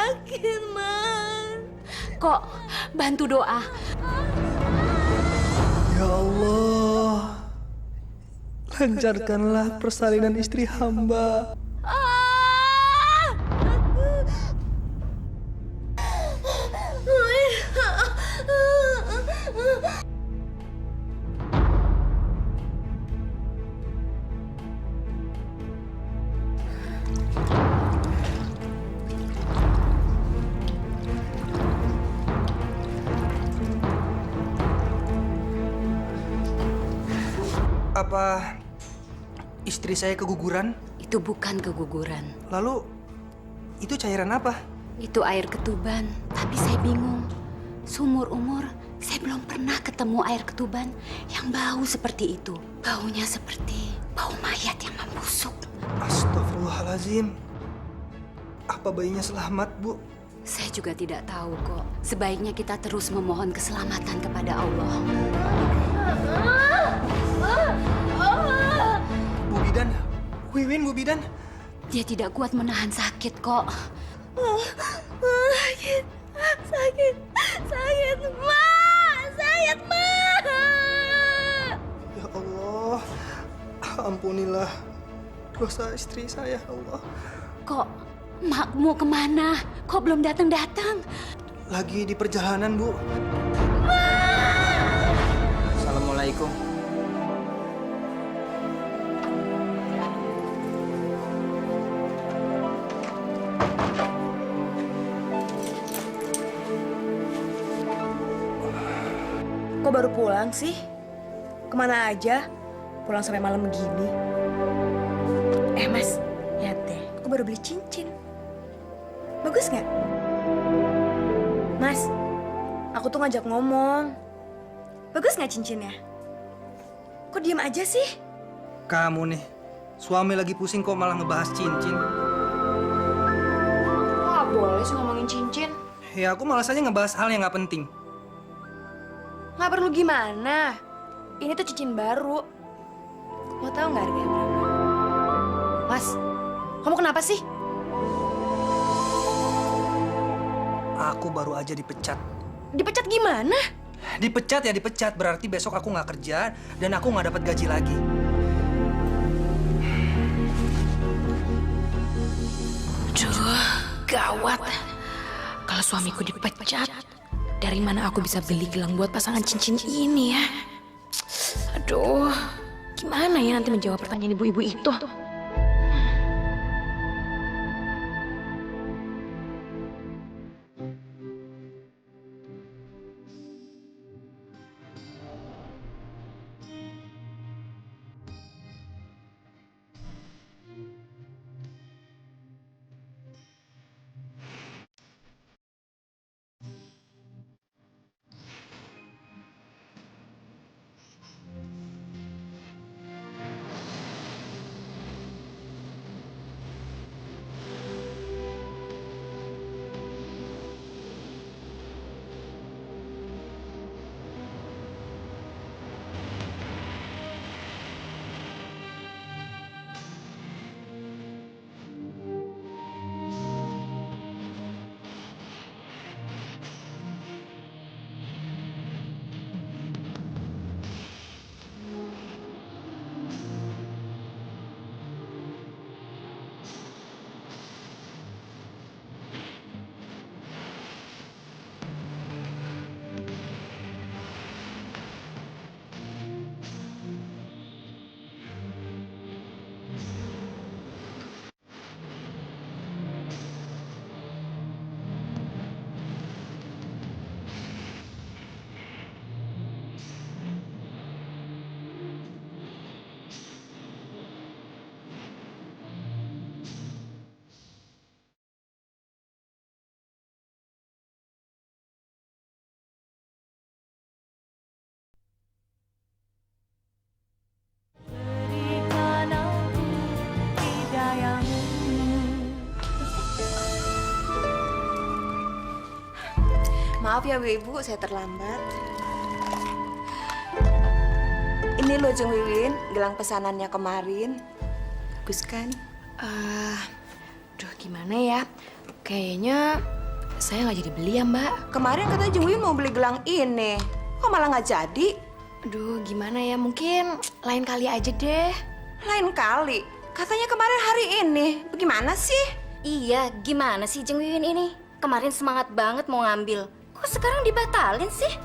sakit, Mas. Kok bantu doa. Ya Allah, lancarkanlah persalinan istri hamba. Apa istri saya keguguran? Itu bukan keguguran. Lalu itu cairan apa? Itu air ketuban. Tapi saya bingung. Seumur umur saya belum pernah ketemu air ketuban yang bau seperti itu. Baunya seperti bau mayat yang membusuk. Astagfirullahaladzim. Apa bayinya selamat, Bu? Saya juga tidak tahu kok. Sebaiknya kita terus memohon keselamatan kepada Allah. Bu Bidan, Wiwin, Bu Bidan. Dia tidak kuat menahan sakit kok. Sakit, sakit, sakit, Ma, sakit, Ma. Ya Allah, ampunilah dosa istri saya, Allah. Kok makmu kemana? Kok belum datang-datang? Lagi di perjalanan, Bu. Assalamualaikum. Kok baru pulang sih? Kemana aja? Pulang sampai malam begini. Mas, lihat deh. Aku baru beli cincin. Bagus nggak? Mas, aku tuh ngajak ngomong. Bagus nggak cincinnya? Kok diem aja sih? Kamu nih, suami lagi pusing kok malah ngebahas cincin. Nggak boleh sih ngomongin cincin. Ya aku malas aja ngebahas hal yang nggak penting. Nggak perlu gimana. Ini tuh cincin baru. Mau tahu nggak harganya berapa? Mas, kamu kenapa sih? Aku baru aja dipecat. Dipecat gimana? Dipecat ya dipecat, berarti besok aku nggak kerja dan aku nggak dapat gaji lagi. Aduh, gawat. Kalau suamiku dipecat, dari mana aku bisa beli gelang buat pasangan cincin ini ya? Aduh, gimana ya nanti menjawab pertanyaan ibu-ibu itu? Maaf ya Ibu, saya terlambat. Ini loh Jeng Wiwin, gelang pesanannya kemarin. Bagus kan? Aduh, gimana ya? Kayaknya saya nggak jadi beli ya, Mbak. Kemarin katanya Jeng Wiwin mau beli gelang ini. Kok malah nggak jadi? Aduh, gimana ya? Mungkin lain kali aja deh. Lain kali. Katanya kemarin hari ini. Bagaimana sih? Iya, gimana sih Jeng Wiwin ini? Kemarin semangat banget mau ngambil. Kok sekarang dibatalin sih?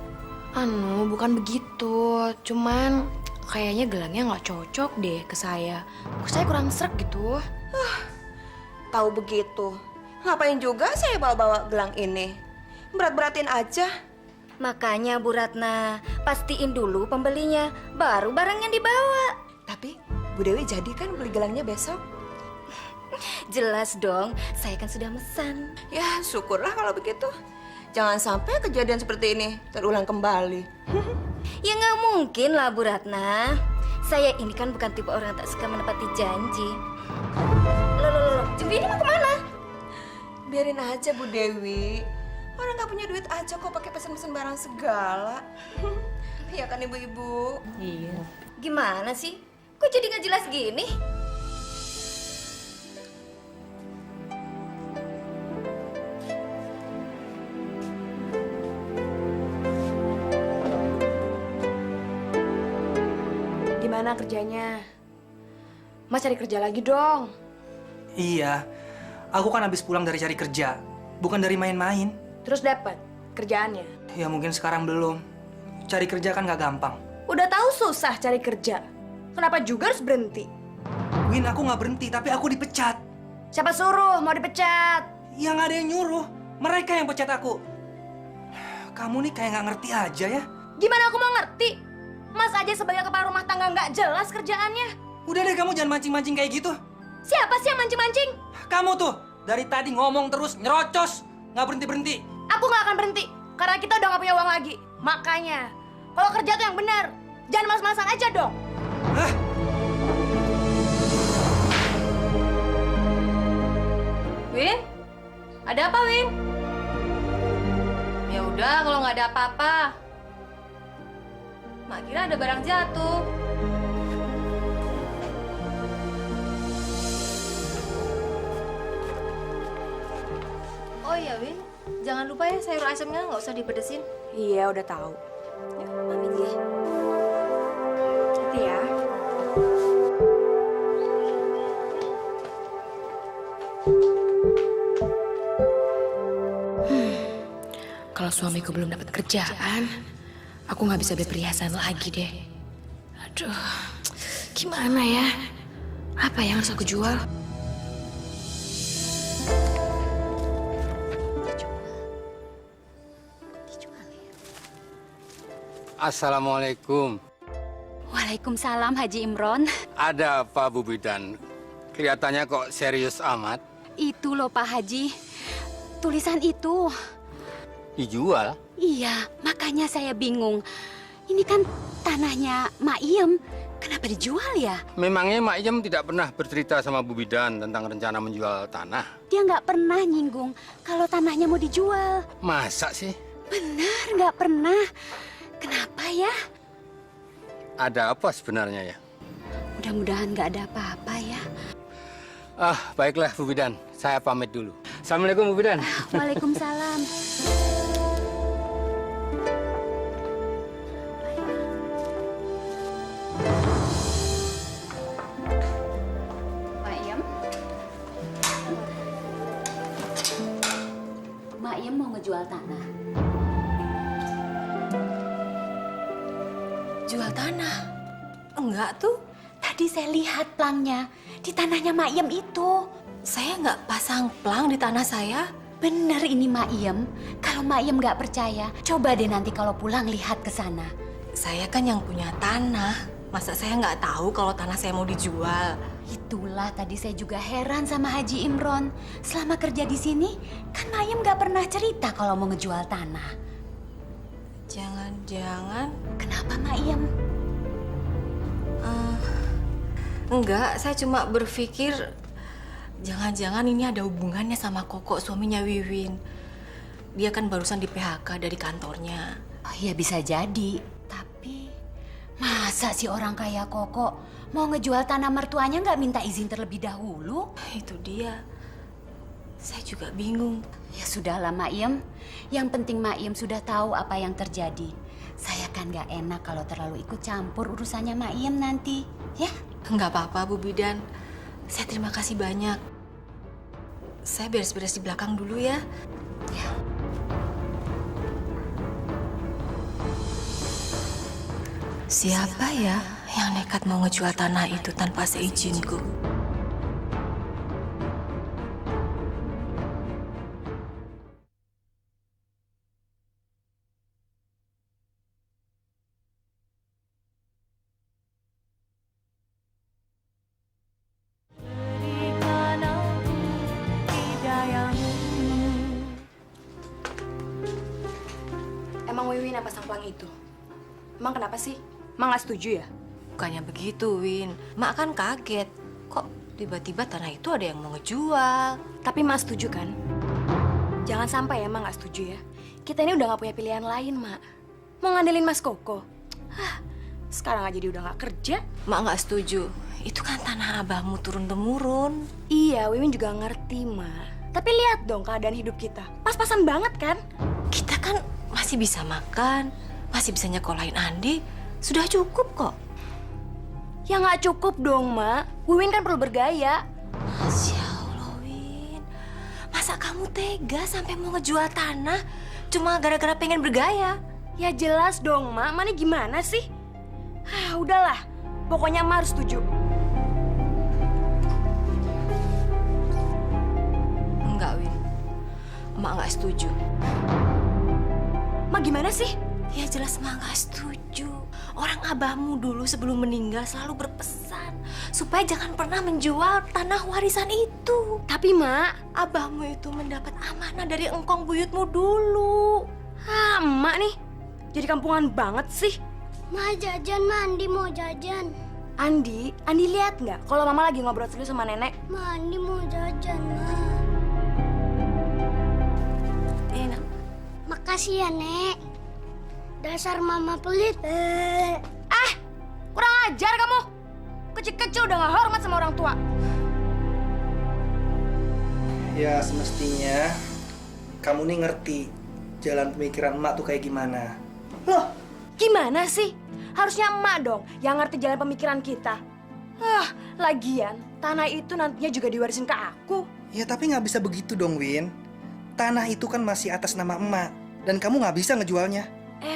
Anu, bukan begitu. Cuman kayaknya gelangnya nggak cocok deh ke saya. Kok saya kurang srek gitu. Tahu begitu. Ngapain juga saya bawa-bawa gelang ini? Berat-beratin aja. Makanya Bu Ratna, pastiin dulu pembelinya, baru barang yang dibawa. Tapi Bu Dewi jadi kan beli gelangnya besok? Jelas dong, saya kan sudah mesan. Ya syukurlah kalau begitu. Jangan sampai kejadian seperti ini terulang kembali. Ya nggak mungkin lah Bu Ratna. Saya ini kan bukan tipe orang yang tak suka menepati janji. Loh, Jeng Wiwin mau kemana? Biarin aja Bu Dewi. Orang nggak punya duit aja kok pakai pesen-pesen barang segala. Iya kan ibu-ibu? Iya. Gimana sih? Kok jadi nggak jelas gini? Gimana kerjanya? Mas cari kerja lagi dong. Iya, aku kan habis pulang dari cari kerja, bukan dari main-main. Terus dapat kerjaannya. Ya mungkin sekarang belum. Cari kerja kan nggak gampang. Udah tahu susah cari kerja. Kenapa juga harus berhenti? Win, aku nggak berhenti, tapi aku dipecat. Siapa suruh mau dipecat? Ya nggak ada yang nyuruh, mereka yang pecat aku. Kamu nih kayak nggak ngerti aja ya. Gimana aku mau ngerti? Mas aja sebagai kepala rumah tangga nggak jelas kerjaannya. Udah deh, kamu jangan mancing-mancing kayak gitu. Siapa sih yang mancing-mancing? Kamu tuh dari tadi ngomong terus nyerocos, nggak berhenti-berhenti. Aku nggak akan berhenti karena kita udah nggak punya uang lagi. Makanya kalau kerja tuh yang benar, jangan mas-masan aja dong. Hah? Win, ada apa Win? Ya udah kalau nggak ada apa-apa. Mak kira ada barang jatuh. Oh iya Win, jangan lupa ya sayur asemnya nggak usah dipedesin. Iya udah tahu. Yuk, pamit ya. Hati ya. Kalau suamiku belum dapat kerjaan, aku nggak bisa beli perhiasan lagi deh. Aduh, gimana ya? Apa yang harus aku jual? Assalamualaikum. Waalaikumsalam Haji Imron. Ada apa Bu Bidan? Kelihatannya kok serius amat. Itu loh Pak Haji, tulisan itu. Dijual? Iya, makanya saya bingung. Ini kan tanahnya Mak Iem, kenapa dijual ya? Memangnya Mak Iem tidak pernah bercerita sama Bu Bidan tentang rencana menjual tanah? Dia nggak pernah nyinggung kalau tanahnya mau dijual. Masa sih? Benar, nggak pernah. Kenapa ya? Ada apa sebenarnya ya? Mudah-mudahan nggak ada apa-apa ya. Ah, baiklah Bu Bidan. Saya pamit dulu. Assalamualaikum Bu Bidan. Waalaikumsalam. Mak Iem? Mak Iem mau ngejual tanah. Jual tanah? Enggak tuh. Tadi saya lihat plangnya di tanahnya Mak Iem itu. Saya nggak pasang plang di tanah saya. Bener ini Mak Iem. Kalau Mak Iem nggak percaya, coba deh nanti kalau pulang lihat ke sana. Saya kan yang punya tanah. Masa saya nggak tahu kalau tanah saya mau dijual? Itulah tadi saya juga heran sama Haji Imron. Selama kerja di sini, kan Mak Iem nggak pernah cerita kalau mau ngejual tanah. Jangan-jangan... Kenapa Mak Iem? Enggak, saya cuma berpikir jangan-jangan ini ada hubungannya sama Koko, suaminya Wiwin. Dia kan barusan di PHK dari kantornya. Oh ya bisa jadi. Tapi masa sih orang kaya Koko mau ngejual tanah mertuanya nggak minta izin terlebih dahulu? Itu dia. Saya juga bingung. Ya sudahlah Maiem, yang penting Maiem sudah tahu apa yang terjadi. Saya kan gak enak kalau terlalu ikut campur urusannya Maiem nanti, ya? Nggak apa-apa, Bu Bidan. Saya terima kasih banyak. Saya beres-beres di belakang dulu ya. Ya. Siapa ya yang nekat mau ngejual tanah itu tanpa seizinku? Emang Wiwin apa sang pelang itu? Emang kenapa sih? Emang nggak setuju ya? Bukannya begitu, Win. Mak kan kaget. Kok tiba-tiba tanah itu ada yang mau ngejual? Tapi Mak setuju kan? Jangan sampai ya Mak nggak setuju ya. Kita ini udah nggak punya pilihan lain, Mak. Mau ngandelin Mas Koko. Hah, sekarang aja dia udah nggak kerja. Mak nggak setuju. Itu kan tanah abahmu turun-temurun. Iya, Wiwin juga ngerti, Mak. Tapi lihat dong keadaan hidup kita. Pas-pasan banget kan? Kita kan masih bisa makan, masih bisa nyekolahin Andi. Sudah cukup kok. Ya nggak cukup dong, Mak. Wiwin kan perlu bergaya. Masya Allah, Win. Masa kamu tega sampai mau ngejual tanah cuma gara-gara pengen bergaya? Ya jelas dong, Mak. Mana gimana sih? Ah, udahlah. Pokoknya Mak harus setuju. Enggak, Win. Emak nggak setuju. Mak gimana sih? Ya jelas emak nggak setuju. Orang abahmu dulu sebelum meninggal selalu berpesan supaya jangan pernah menjual tanah warisan itu. Tapi, Mak, Abahmu itu mendapat amanah dari engkong buyutmu dulu. ah, Emak nih. Jadi kampungan banget sih. Ma jajan, Ma Andi mau jajan. Andi lihat nggak kalau Mama lagi ngobrol serius sama nenek? Ma Andi mau jajan, Ma. Enak. Makasih ya, Nek. Dasar Mama pelit. Kurang ajar kamu. Kecil-kecil udah nggak hormat sama orang tua. Ya semestinya kamu nih ngerti jalan pemikiran emak tuh kayak gimana. Loh, gimana sih? Harusnya emak dong yang ngerti jalan pemikiran kita. Lagian tanah itu nantinya juga diwarisin ke aku. Ya tapi nggak bisa begitu dong, Win. Tanah itu kan masih atas nama emak dan kamu nggak bisa ngejualnya.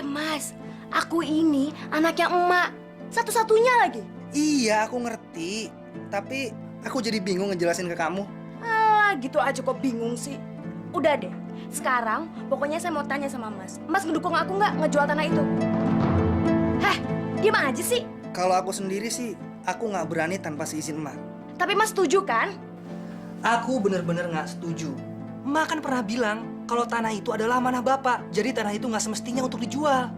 Mas, aku ini anaknya emak. Satu-satunya lagi. Iya, aku ngerti. Tapi aku jadi bingung ngejelasin ke kamu. Alah, gitu aja kok bingung sih. Udah deh, sekarang pokoknya saya mau tanya sama Mas. Mas ngedukung aku nggak ngejual tanah itu? Heh, diam aja sih. Kalau aku sendiri sih, aku nggak berani tanpa seizin emak. Tapi Mas setuju kan? Aku bener-bener nggak setuju. Emak kan pernah bilang kalau tanah itu adalah amanah bapak. Jadi tanah itu nggak semestinya untuk dijual.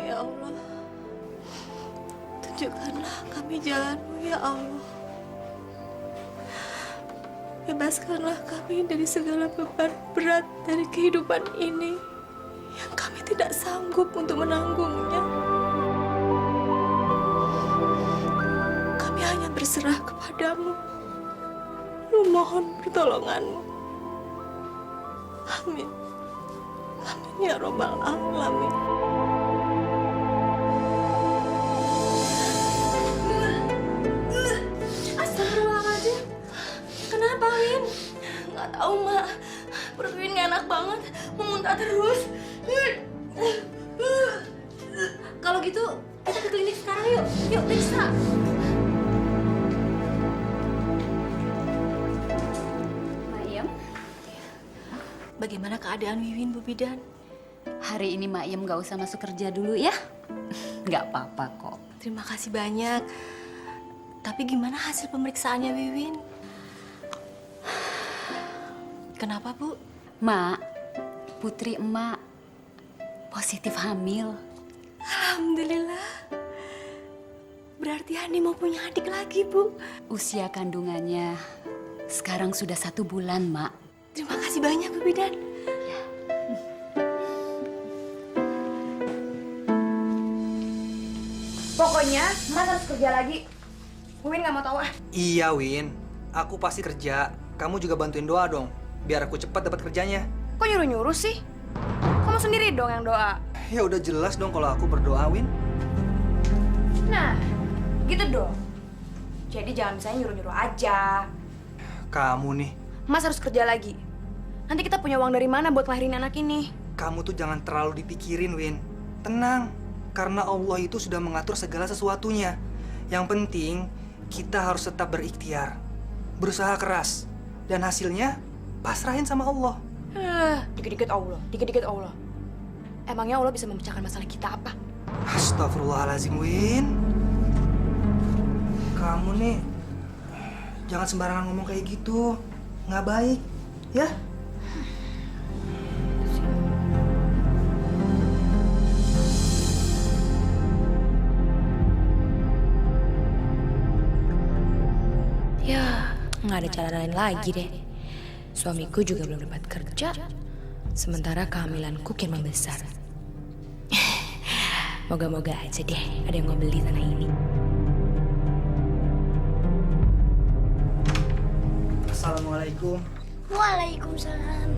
Ya Allah, tunjukkanlah kami jalanmu ya Allah. Bebaskanlah kami dari segala beban berat dari kehidupan ini yang kami tidak sanggup untuk menanggungnya. Kami hanya berserah kepadamu, memohon pertolonganmu. Amin. Amin ya Rabbal Alamin. Astagfirullahaladzim. Kenapa, Win? Nggak tahu, Mak. Perut Win nggak enak banget. Mau muntah terus. Kalau gitu, kita ke klinik sekarang yuk. Yuk, periksa. Maiem, Bagaimana keadaan Wiwin, Bu Bidan? hari ini Maiem gak usah masuk kerja dulu ya. Gak apa-apa kok. Terima kasih banyak. Tapi gimana hasil pemeriksaannya Wiwin? Kenapa, Bu? Mak, putri emak positif hamil. Alhamdulillah. Berarti Andi mau punya adik lagi, Bu. Usia kandungannya Sekarang sudah 1 bulan, Mak. Terima kasih banyak, Bu Bidan. Pokoknya Mas harus kerja lagi. Win nggak mau tahu ah. Iya, Win. Aku pasti kerja. Kamu juga bantuin doa dong, biar aku cepat dapat kerjanya. Kok nyuruh-nyuruh sih? Kamu sendiri dong yang doa. Ya udah jelas dong kalau aku berdoa, Win. Nah, gitu dong. Jadi jangan misalnya nyuruh-nyuruh aja. Kamu nih, Mas harus kerja lagi. Nanti kita punya uang dari mana buat ngelahirin anak ini? kamu tuh jangan terlalu dipikirin, Win. Tenang, karena Allah itu sudah mengatur segala sesuatunya. Yang penting, kita harus tetap berikhtiar, berusaha keras, dan hasilnya pasrahin sama Allah. Dikit-dikit Allah, dikit-dikit Allah. Emangnya Allah bisa memecahkan masalah kita apa? Astagfirullahaladzim, Win. Kamu nih, jangan sembarangan ngomong kayak gitu. Nggak baik, ya? Ya, nggak ada cara lain lagi deh. Suamiku juga belum dapat kerja, sementara kehamilanku kian membesar. Moga-moga aja deh ada yang mau beli tanah ini. Assalamualaikum. Waalaikumsalam.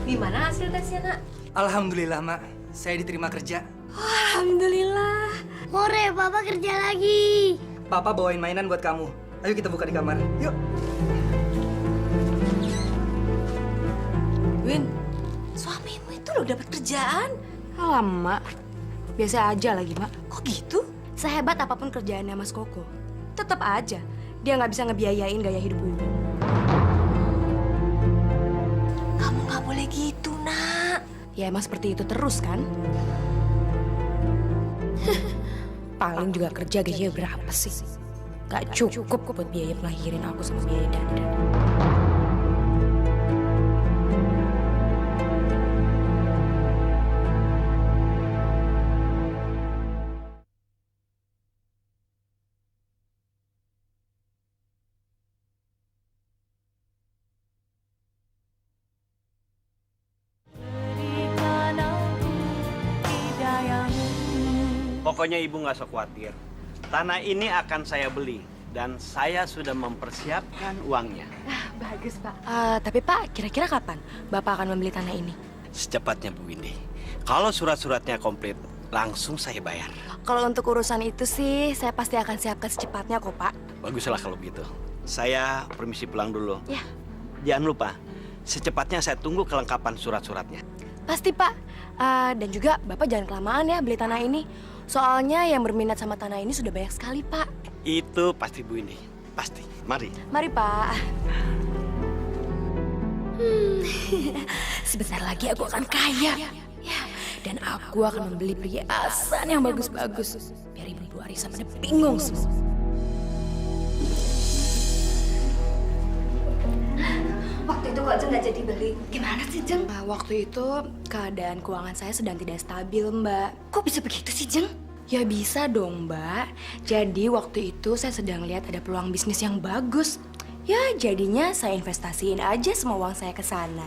Gimana hasil tesnya, Nak? Alhamdulillah, Mak. Saya diterima kerja. Alhamdulillah. Hore, Papa kerja lagi. Papa bawain mainan buat kamu. Ayo kita buka di kamar. Yuk. Win, suamimu itu loh dapat kerjaan. Alah, Mak. Biasa aja lagi, Mak. Kok gitu? Sehebat apapun kerjaannya Mas Koko, tetap aja dia nggak bisa ngebiayain gaya hidup Wiwi. Kamu nggak boleh gitu, Nak. Ya emang seperti itu terus kan? Paling juga kerja gajinya berapa sih? Gak cukup buat biaya melahirin aku sama biaya dandan. Pokoknya ibu nggak usah khawatir. Tanah ini akan saya beli dan saya sudah mempersiapkan uangnya. Bagus, Pak. Tapi Pak, kira-kira kapan Bapak akan membeli tanah ini? Secepatnya Bu Windy. Kalau surat-suratnya komplit, langsung saya bayar. Kalau untuk urusan itu sih, saya pasti akan siapkan secepatnya kok, Pak. Baguslah kalau begitu. Saya permisi pulang dulu. Ya. Jangan lupa, secepatnya saya tunggu kelengkapan surat-suratnya. Pasti, Pak. Dan juga Bapak jangan kelamaan ya beli tanah ini. Soalnya yang berminat sama tanah ini sudah banyak sekali, Pak. Itu pasti Bu Windy. Pasti. Mari. Mari, Pak. Sebentar lagi aku akan kaya. Ya, dan aku akan membeli perhiasan yang bagus-bagus. Biar Ibu Arisa pada bingung semua. Waktu itu kok Jeng nggak jadi beli. Gimana sih, Jeng? Waktu itu keadaan keuangan saya sedang tidak stabil, Mbak. Kok bisa begitu sih, Jeng? Ya bisa dong, Mbak. Jadi waktu itu saya sedang lihat ada peluang bisnis yang bagus. Ya jadinya saya investasiin aja semua uang saya ke sana.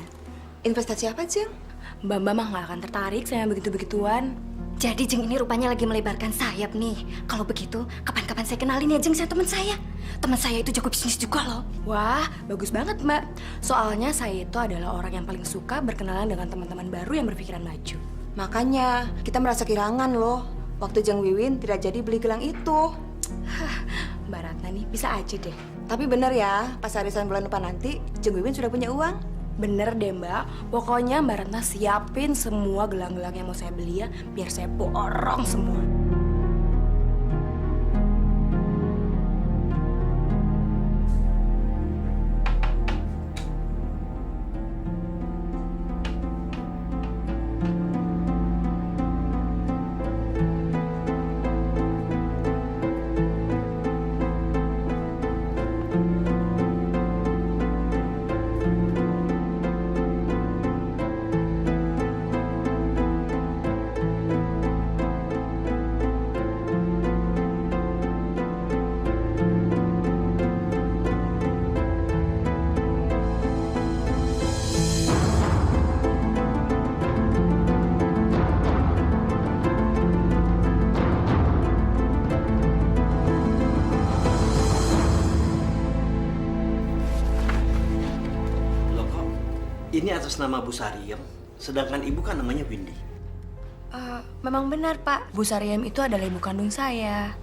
Investasi apa, Jeng? Mbak mah nggak akan tertarik sama begitu-begituan. Jadi Jeng ini rupanya lagi melebarkan sayap nih. Kalau begitu, kapan-kapan saya kenalin ya Jeng sama teman saya. Teman saya itu jago bisnis juga loh. Wah, bagus banget, Mbak. Soalnya saya itu adalah orang yang paling suka berkenalan dengan teman-teman baru yang berpikiran maju. Makanya kita merasa kehilangan loh. Waktu Jeng Wiwin tidak jadi beli gelang itu. Mbak Ratna nih bisa aja deh. Tapi bener ya, pas arisan bulan depan nanti, Jeng Wiwin sudah punya uang. Bener deh, Mbak. Pokoknya Mbak Ratna siapin semua gelang-gelang yang mau saya beli ya, biar saya borong semua. ini atas nama Bu Sariem, sedangkan ibu kan namanya Windy. Memang benar, Pak. Bu Sariem itu adalah ibu kandung saya.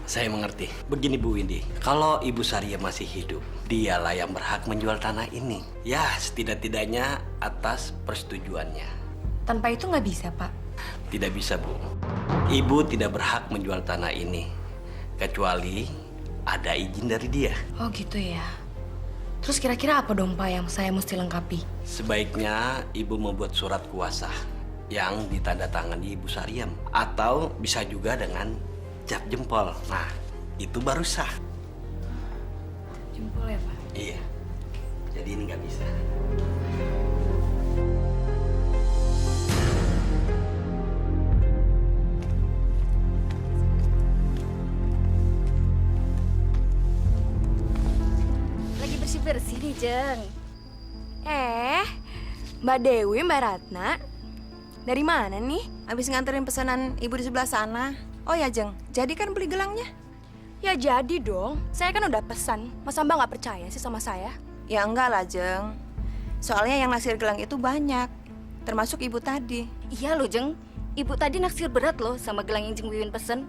Saya mengerti. Begini Bu Windy, kalau Ibu Sariem masih hidup, dialah yang berhak menjual tanah ini. Ya, setidak-tidaknya atas persetujuannya. Tanpa itu nggak bisa, Pak. Tidak bisa, Bu. Ibu tidak berhak menjual tanah ini, kecuali ada izin dari dia. Oh gitu ya. Terus kira-kira apa dong, Pak, yang saya mesti lengkapi? Sebaiknya Ibu membuat surat kuasa yang ditandatangani Ibu Sariem. Atau bisa juga dengan cap jempol. Nah, itu baru sah. Jempol ya, Pak? Iya. Jadi ini nggak bisa. Lagi bersih-bersih nih, Jeng. Mbak Dewi, Mbak Ratna, dari mana nih? Habis nganterin pesanan ibu di sebelah sana. Oh ya, Jeng, jadi kan beli gelangnya? Ya jadi dong, saya kan udah pesan. Masa Mbak nggak percaya sih sama saya? Ya enggak lah, Jeng. Soalnya yang naksir gelang itu banyak, termasuk ibu tadi. Iya loh, Jeng. Ibu tadi naksir berat loh sama gelang yang Jeng Wiwin pesen.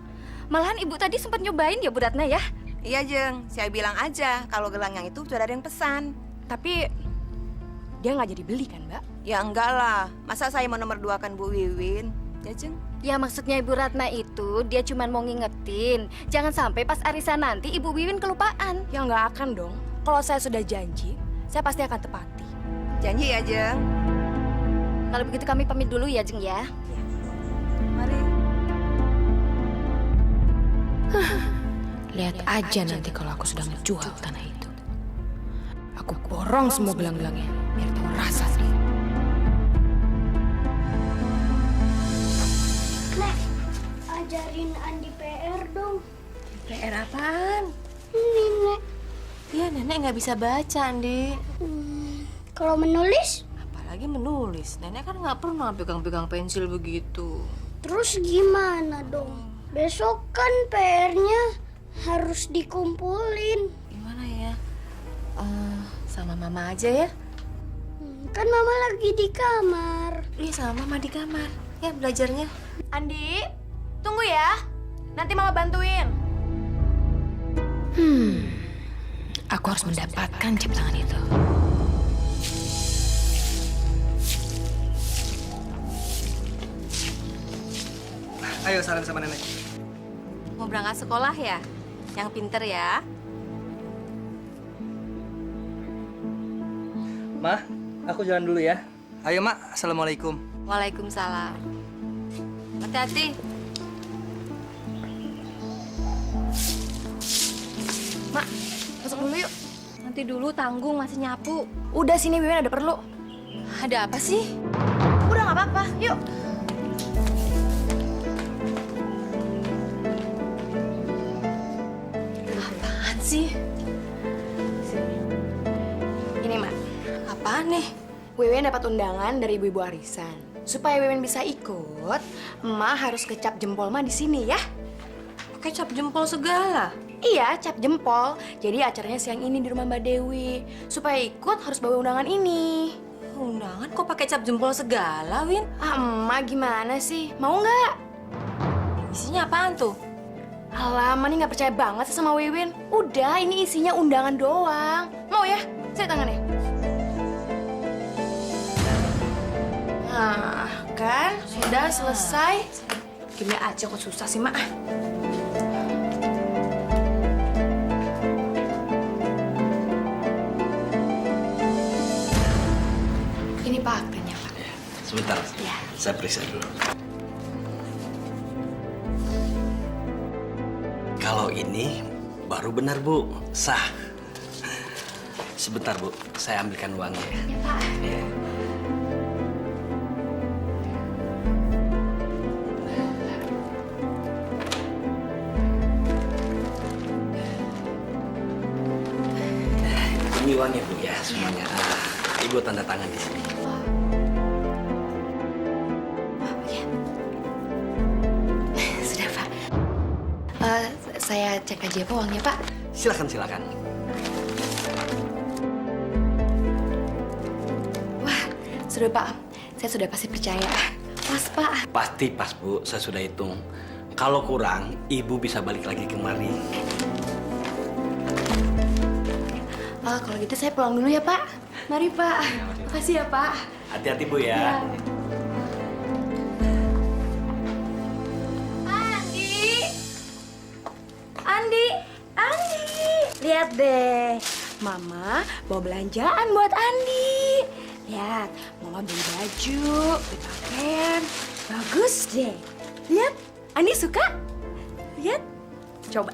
Malahan ibu tadi sempat nyobain ya, Bu Ratna ya. Iya, Jeng, saya bilang aja kalau gelang yang itu sudah ada yang pesan. Tapi dia nggak jadi beli kan, Mbak? Ya enggak lah, masa saya mau nomor 2 kan Bu Wiwin? Ya, Jeng. Ya maksudnya Ibu Ratna itu dia cuma mau ngingetin. Jangan sampai pas arisan nanti Ibu Wiwin kelupaan. Ya nggak akan dong. Kalau saya sudah janji, saya pasti akan tepati. Janji ya, Jeng. Kalau begitu kami pamit dulu ya, Jeng ya. Mari. Lihat aja nanti kalau aku sudah ngejual tanah itu. Aku borong semua gelang-gelangnya, biar tahu rasa nih. Nek, ajarin Andi PR dong. PR apaan? Ini, Nek. Iya, Nenek nggak bisa baca, Andi. Kalau menulis, Apalagi menulis. Nenek kan nggak pernah pegang-pegang pensil begitu. terus gimana dong? Besok kan PR-nya harus dikumpulin. Gimana ya? Sama Mama aja ya? Kan Mama lagi di kamar. Iya, sama Mama di kamar. Ya, belajarnya. Andi, tunggu ya. Nanti Mama bantuin. Aku harus mendapatkan jam tangan itu. Ayo salam sama nenek. Mau berangkat sekolah ya? Yang pinter ya? Ma, aku jalan dulu ya. Ayo, Mak. Assalamualaikum. Waalaikumsalam. Hati-hati. Mak, masuk dulu yuk. Nanti dulu tanggung, masih nyapu. Udah sini Wiwin ada perlu. Ada apa sih? Udah nggak apa-apa, yuk. Apaan sih? Ini Mak, Apaan nih? Wiwin dapat undangan dari ibu-ibu arisan. Supaya Wiwin bisa ikut, Emak harus kecap jempol Ma di sini ya. Pakai cap jempol segala. Iya, cap jempol. Jadi acaranya siang ini di rumah Mbak Dewi. Supaya ikut harus bawa undangan ini. Undangan kok pakai cap jempol segala, Win? Ah, Emak gimana sih? Mau nggak? Isinya apaan tuh? Alah, Emak nih nggak percaya banget sih sama Wiwin. Udah, ini isinya undangan doang. Mau ya? Saya tangannya. Nah, kan sudah selesai. Gini aja kok susah sih, Mak. Ini Pak aktennya, Pak. Sebentar. Saya periksa dulu. Kalau ini baru benar, Bu. Sah. Sebentar, Bu. Saya ambilkan uangnya. Ya, Pak. Ya. Ini uangnya, Bu, ya, semuanya. Ibu tanda tangan di sini. Sudah, Pak. Saya cek aja Pak uangnya, Pak. Silakan, silakan. Sudah Pak, saya sudah pasti percaya. Mas Pak. Pasti pas Bu, saya sudah hitung. Kalau kurang, Ibu bisa balik lagi kemari. Kalau gitu saya pulang dulu ya Pak. Mari Pak. Makasih ya Pak. Hati-hati Bu ya. Andi, lihat deh. Mama bawa belanjaan buat Andi. Lihat, Mama beli baju, beli pakaian. Bagus deh. Lihat, Andi suka? Lihat, coba.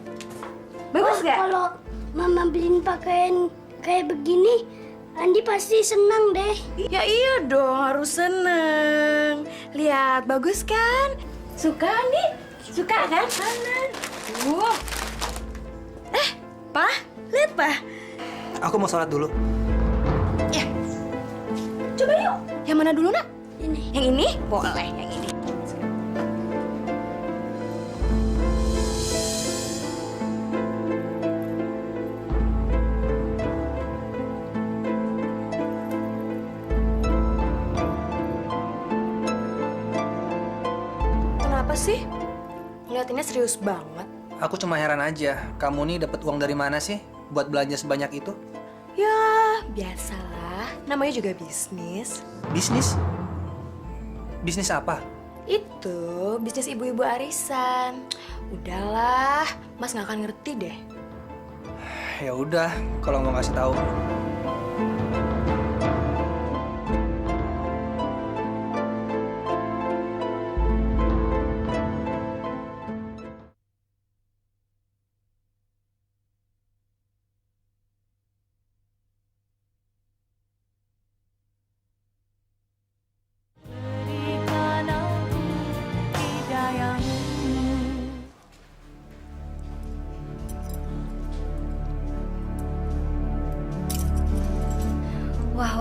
Bagus gak? Kalau Mama beliin pakaian kayak begini, Andi pasti senang deh. Ya iya dong, harus seneng. Lihat, bagus kan? Suka Andi? Suka kan? Wow. Pak, lihat Pak. Aku mau sholat dulu. Ya, coba yuk. Yang mana dulu nak? Ini. Yang ini? Boleh, yang ini. Kenapa sih? Ngeliatinnya serius banget. Aku cuma heran aja, kamu nih dapat uang dari mana sih buat belanja sebanyak itu? Ya, biasalah. Namanya juga bisnis. Bisnis? Bisnis apa? Itu bisnis ibu-ibu arisan. Udahlah, Mas nggak akan ngerti deh. Ya udah, kalau mau ngasih tahu.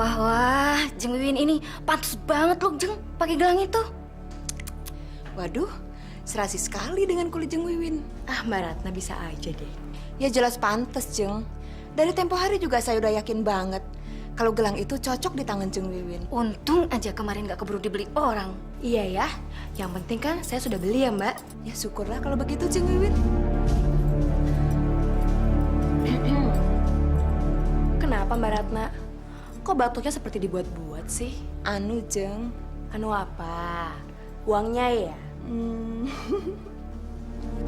Wah, Jeng Wiwin ini pantas banget loh, Jeng, pakai gelang itu. Waduh, serasi sekali dengan kulit Jeng Wiwin. Mbak Ratna bisa aja deh. Ya jelas pantas, Jeng. Dari tempo hari juga saya udah yakin banget kalau gelang itu cocok di tangan Jeng Wiwin. Untung aja kemarin gak keburu dibeli orang. Iya ya, yang penting kan saya sudah beli ya Mbak. Ya syukurlah kalau begitu, Jeng Wiwin. Kenapa Mbak Ratna? Kok batuknya seperti dibuat-buat sih? Anu, Jeng. Anu apa? Uangnya ya?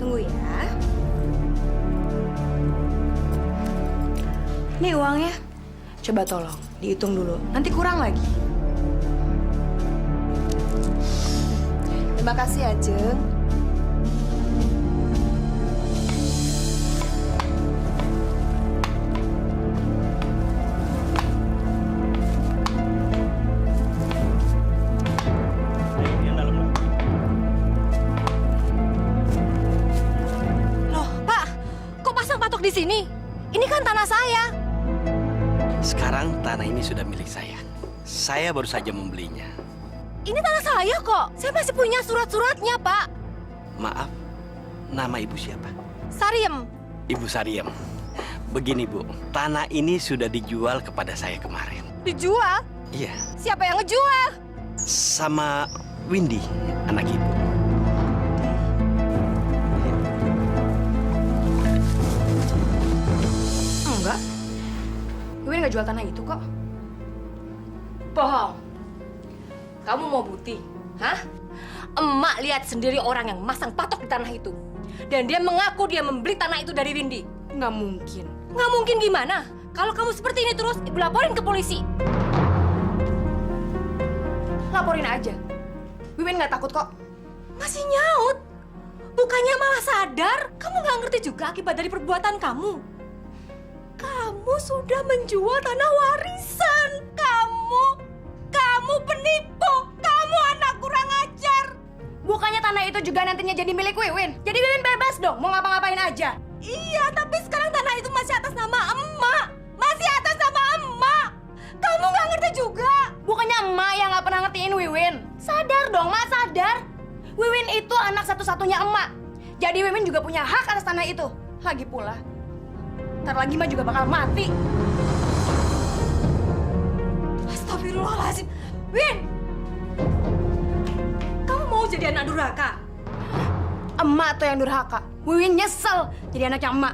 Tunggu ya. Nih uangnya. Coba tolong, dihitung dulu. Nanti kurang lagi. Terima kasih ya, Jeng. Di sini, ini kan tanah saya. Sekarang tanah ini sudah milik saya. Saya baru saja membelinya. Ini tanah saya kok. Saya masih punya surat-suratnya, Pak. Maaf, nama Ibu siapa? Sariem. Ibu Sariem. Begini Bu, tanah ini sudah dijual kepada saya kemarin. Dijual? Iya. Siapa yang ngejual? Sama Windy, anak Ibu. Enggak. Wiwin nggak jual tanah itu kok. Bohong. Kamu mau bukti? Hah? Emak lihat sendiri orang yang masang patok di tanah itu. Dan dia mengaku dia membeli tanah itu dari Windy. Nggak mungkin. Nggak mungkin gimana? Kalau kamu seperti ini terus, Ibu laporin ke polisi. Laporin aja. Wiwin nggak takut kok. Masih nyaut? Bukannya malah sadar? Kamu nggak ngerti juga akibat dari perbuatan kamu. Kamu sudah menjual tanah warisan. Kamu penipu. Kamu anak kurang ajar. Bukannya tanah itu juga nantinya jadi milik Wiwin. Jadi Wiwin bebas dong, mau ngapa-ngapain aja. Iya, tapi sekarang tanah itu masih atas nama emak. Masih atas nama emak. Kamu nggak ngerti juga. Bukannya emak yang nggak pernah ngertiin Wiwin. Sadar dong, Mak, sadar. Wiwin itu anak satu-satunya emak. Jadi Wiwin juga punya hak atas tanah itu. Lagi pula, ntar lagi Mak juga bakal mati. Astagfirullahaladzim. Win! Kamu mau jadi anak durhaka? Emak tuh yang durhaka. Wiwin nyesel jadi anaknya emak.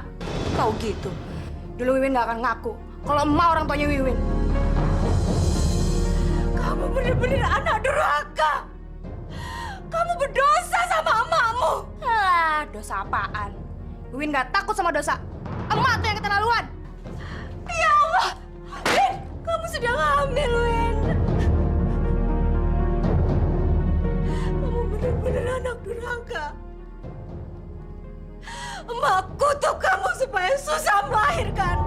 Kau gitu. Dulu Wiwin gak akan ngaku kalau emak orang tuanya Wiwin. Kamu bener-bener anak durhaka. Kamu berdosa sama emakmu. Alah, dosa apaan? Wiwin gak takut sama dosa. Emak tuh yang keterlaluan. Ya Allah! Win! Kamu sudah hamil, Win. Kamu bener-bener anak durhaka. Emak kutuk kamu supaya susah melahirkan.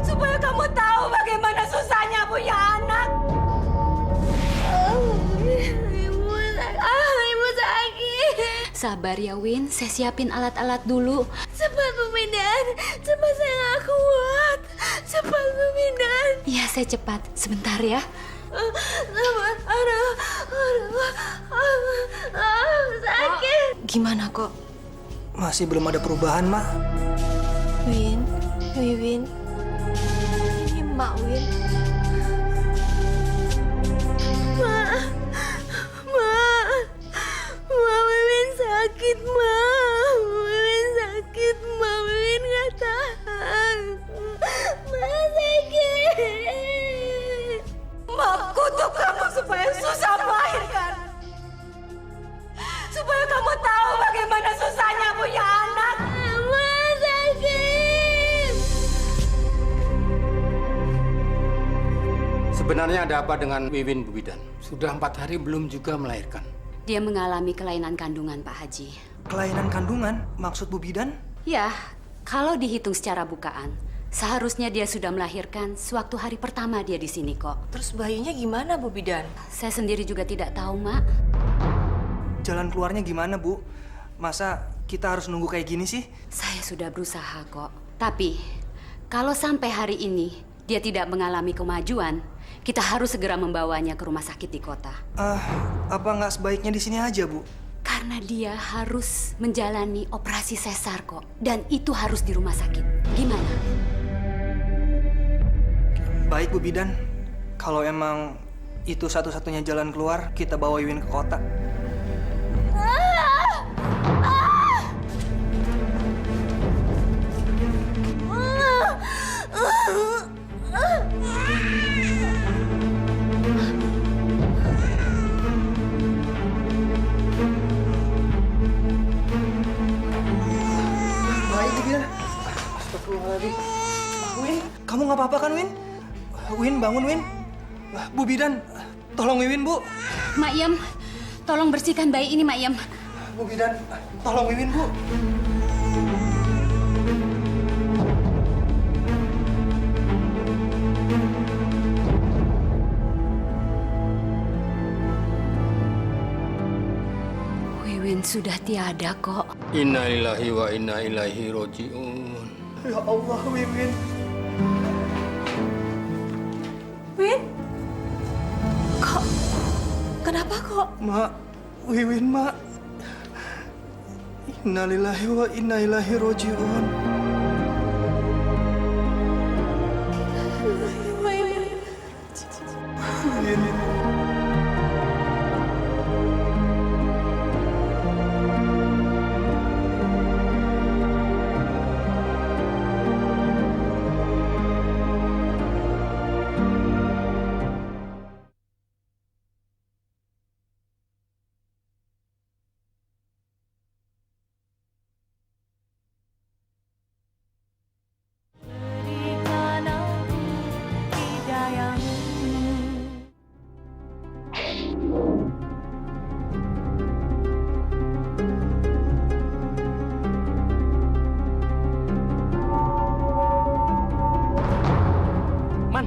Supaya kamu tahu bagaimana susahnya punya anak. Ibu sakit. Sabar ya, Win. Saya siapin alat-alat dulu. Cepat pemindahan. Cepat saya nggak kuat. Cepat pemindahan. Iya, saya cepat. Sebentar ya. Sakit. Gimana kok? Masih belum ada perubahan, Mak. Win, Wiwin, ini Mak Win. Ma Wiwin sakit, Ma. Wiwin sakit, Ma. Wiwin nggak tahan. Ma sakit. Ma kutuk kamu supaya susah melahirkan. Supaya kamu tahu bagaimana susahnya punya anak. Ma sakit. Sebenarnya ada apa dengan Wiwin, Bu Bidan? Sudah 4 hari belum juga melahirkan. Dia mengalami kelainan kandungan, Pak Haji. Kelainan kandungan? Maksud Bu Bidan? Ya, kalau dihitung secara bukaan, seharusnya dia sudah melahirkan sewaktu hari pertama dia di sini kok. Terus bayinya gimana, Bu Bidan? Saya sendiri juga tidak tahu, Mak. Jalan keluarnya gimana, Bu? Masa kita harus nunggu kayak gini sih? Saya sudah berusaha kok. Tapi, kalau sampai hari ini dia tidak mengalami kemajuan, kita harus segera membawanya ke rumah sakit di kota. Apa nggak sebaiknya di sini aja, Bu? Karena dia harus menjalani operasi sesar kok. Dan itu harus di rumah sakit. Gimana? Baik, Bu Bidan. Kalau emang itu satu-satunya jalan keluar, kita bawa Wiwin ke kota. Baik, Bu Bidan. Astagfirullahaladzim. Win, kamu nggak apa-apa kan, Win? Win, bangun, Win. Bu Bidan, tolong Wiwin, Bu. Mak Yem, tolong bersihkan bayi ini, Mak Yem. Bu Bidan, tolong Wiwin, Bu. Wiwin sudah tiada kok. Innalillahi wa inna ilaihi roji'un. Ya Allah, Wiwin. Win? Kok? Kenapa kok? Mak, Wiwin, Mak. Innalillahi wa inna ilaihi roji'un. Win. Man,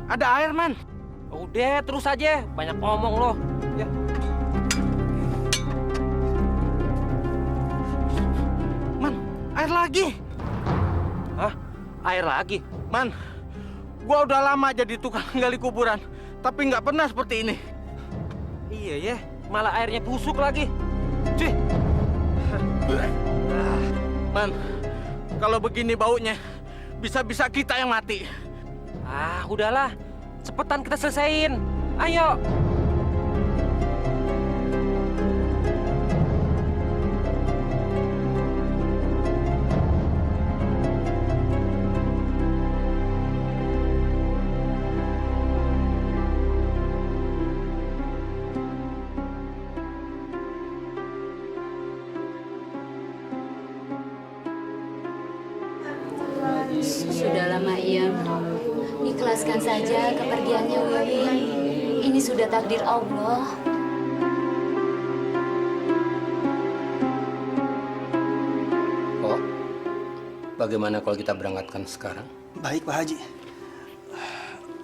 ada air, Man. Udah, terus aja. Banyak ngomong lo. Ya. Man, air lagi. Hah? Air lagi? Man, gua udah lama jadi tukang gali kuburan. Tapi nggak pernah seperti ini. Iya ya, malah airnya busuk lagi. Cih. Man, kalau begini baunya, bisa-bisa kita yang mati. Ah, udahlah. Cepetan kita selesain. Ayo. Sudahlah, Mak Iem. Ikhlaskan saja kepergiannya Wiwin. Ini sudah takdir Allah. Oh, bagaimana kalau kita berangkatkan sekarang? Baik, Pak Haji.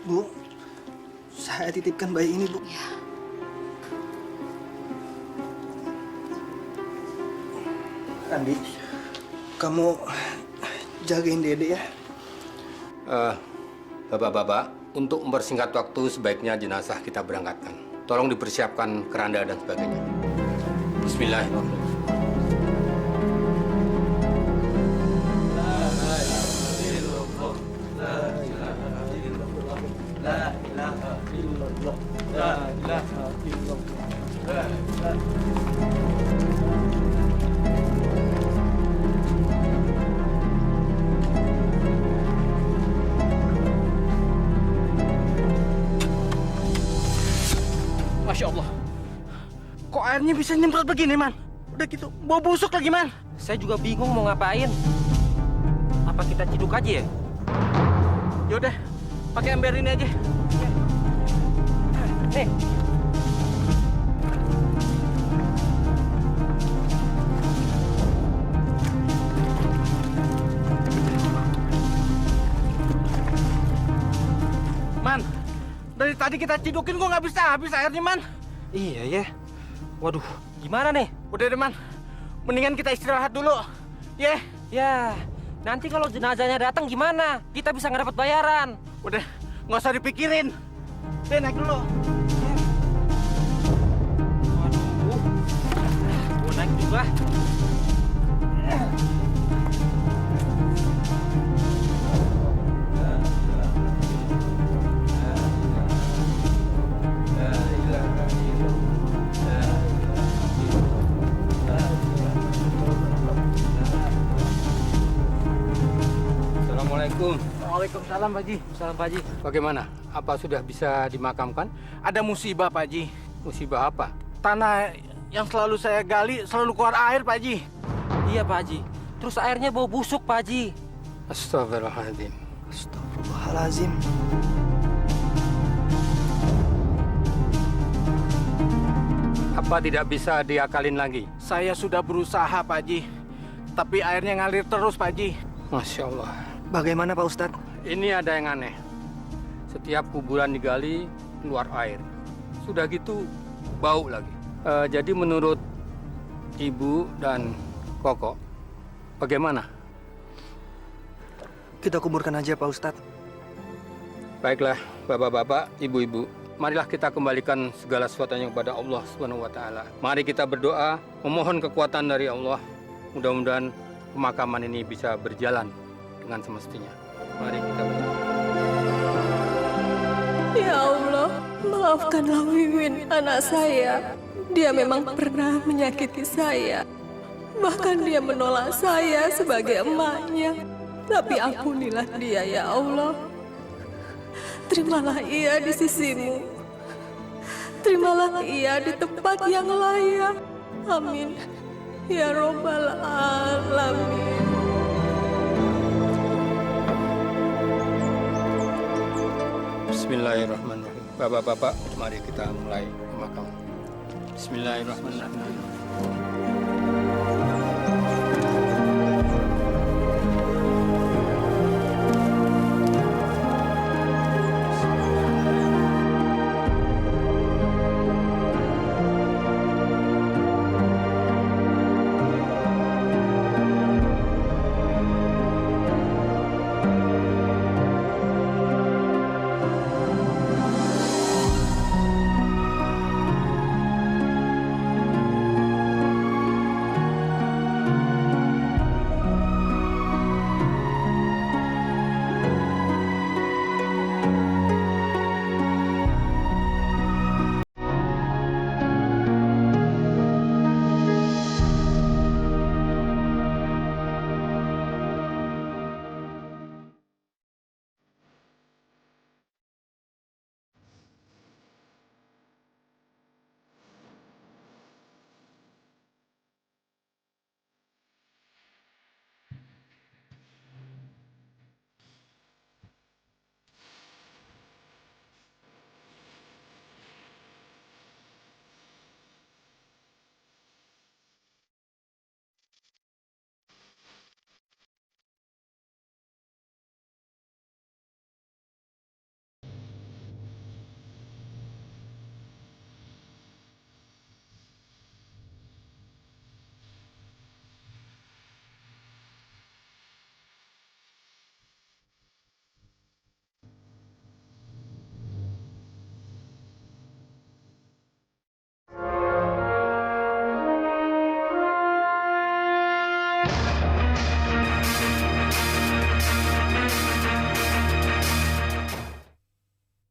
Bu, saya titipkan bayi ini, Bu. Ya. Andi, kamu jagain Dede ya. Bapak-bapak, untuk mempersingkat waktu sebaiknya jenazah kita berangkatkan. Tolong dipersiapkan keranda dan sebagainya. Bismillahirrahmanirrahim. Masya Allah. Kok airnya bisa nyemprot begini, Man? Udah gitu, bau busuk lagi, Man. Saya juga bingung mau ngapain. Apa kita ciduk aja ya? Yaudah, pakai ember ini aja. Nih. Man, dari tadi kita cidukin kok nggak bisa habis airnya, Man. Iya ya. Waduh, gimana nih? Udah deh, Man. Mendingan kita istirahat dulu. Ya. Ya, nanti kalau jenazahnya datang gimana? Kita bisa nggak dapat bayaran. Udah, nggak usah dipikirin. Deh, naik dulu. Waduh. Gua naik juga. Assalamualaikum. Waalaikumsalam, Pak Haji. Salam Pak Haji. Bagaimana? Apa sudah bisa dimakamkan? Ada musibah, Pak Haji. Musibah apa? Tanah yang selalu saya gali selalu keluar air, Pak Haji. Iya Pak Haji. Terus airnya bau busuk Pak Haji. Astagfirullahaladzim. Astagfirullahalazim. Apa tidak bisa diakalin lagi? Saya sudah berusaha, Pak Haji. Tapi airnya ngalir terus, Pak Haji. Masya Allah. Bagaimana, Pak Ustadz? Ini ada yang aneh. Setiap kuburan digali, keluar air. Sudah gitu, bau lagi. Jadi menurut Ibu dan Koko, bagaimana? Kita kuburkan aja, Pak Ustadz. Baiklah, bapak-bapak, ibu-ibu. Marilah kita kembalikan segala sesuatunya kepada Allah SWT. Mari kita berdoa, memohon kekuatan dari Allah. Mudah-mudahan pemakaman ini bisa berjalan dengan semestinya. Mari kita berdoa. Ya Allah, maafkanlah Wiwin, anak saya. Dia memang pernah menyakiti saya. Bahkan dia menolak saya sebagai emaknya. Tapi ampunilah dia, ya Allah. Terimalah ia di sisimu. Terimalah ia di tempat yang layak. Amin. Ya Rabbal Alamin. Bismillahirrahmanirrahim. Bapak-bapak, mari kita mulai pemakaman. Bismillahirrahmanirrahim.